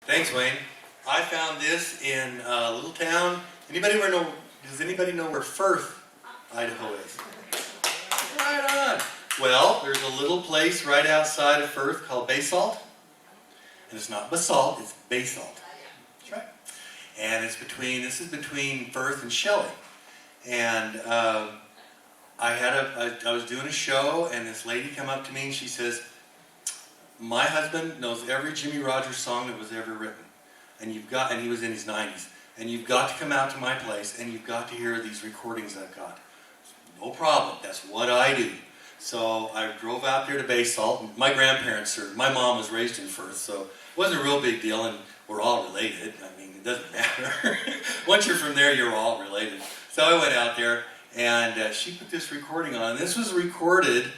Thanks, Wayne. I found this in a little town. Does anybody know where Firth, Idaho is? Right on. Well, there's a little place right outside of Firth called Basin. And it's not basalt, it's basalt. That's right. And this is between Firth and Shelley. And I was doing a show, and this lady come up to me and she says, "My husband knows every Jimmy Rogers song that was ever written, and he was in his 90s, and you've got to come out to my place, and you've got to hear these recordings I've got." No problem, that's what I do. So I drove out there to Basalt. My my mom was raised in Firth, so it wasn't a real big deal, and we're all related. I mean, it doesn't matter. Once you're from there, you're all related. So I went out there, and she put this recording on, and this was recorded.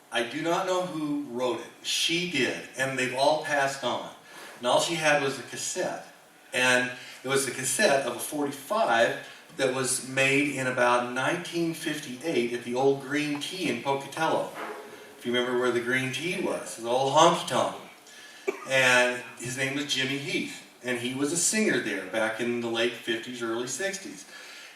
I do not know who wrote it. She did, and they've all passed on. And all she had was a cassette. And it was the cassette of a 45 that was made in about 1958 at the old Green Tea in Pocatello. If you remember where the Green Tea was, the old honky-tonk. And his name was Jimmy Heath. And he was a singer there back in the late 50s, early 60s.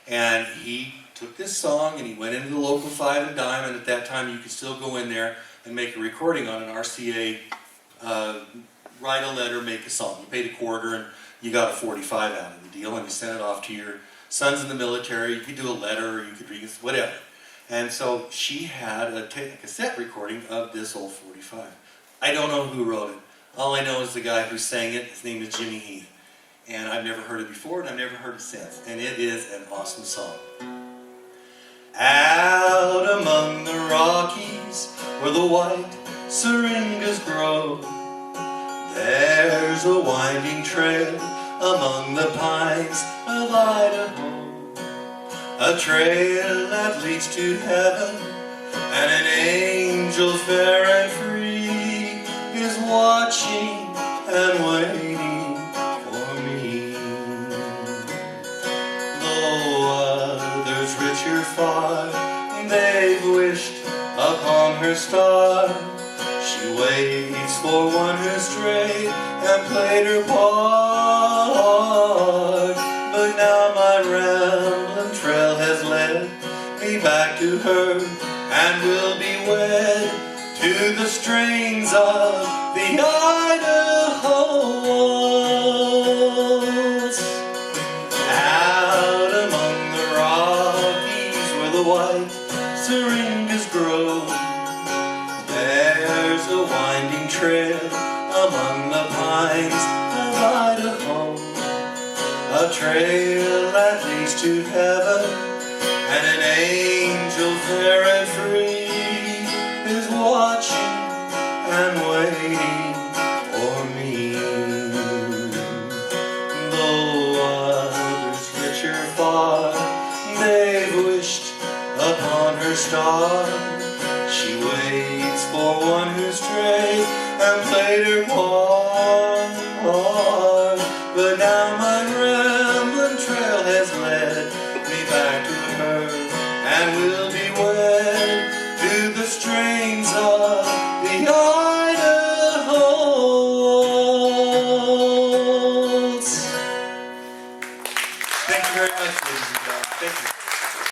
And he took this song and he went into the local 5 and dime, and at that time you could still go in there and make a recording on an RCA, write a letter, make a song. You paid a quarter and you got a 45 out of the deal, and you sent it off to your sons in the military. You could do a letter, or you could read whatever. And so she had a cassette recording of this old 45. I don't know who wrote it. All I know is the guy who sang it. His name is Jimmy Heath. And I've never heard it before, and I've never heard it since. And it is an awesome song. Out among the Rockies, where the white syringas grow, there's a winding trail among the pines of Idaho. A trail that leads to heaven, and an angel fair and free is watching and waiting for me. Though others richer far, they've wished upon her star. She waits for one who strayed and played her part. But now my rambling trail has led me back to her, and will be wed to the strains of the Idaho Waltz. Out among the Rockies, where the white syringas grow, there's a winding trail among the pines of Idaho. A trail that leads to heaven, and an angel fair and free is watching and waiting for me. Though others richer far, they've wished upon her star. She waits for one who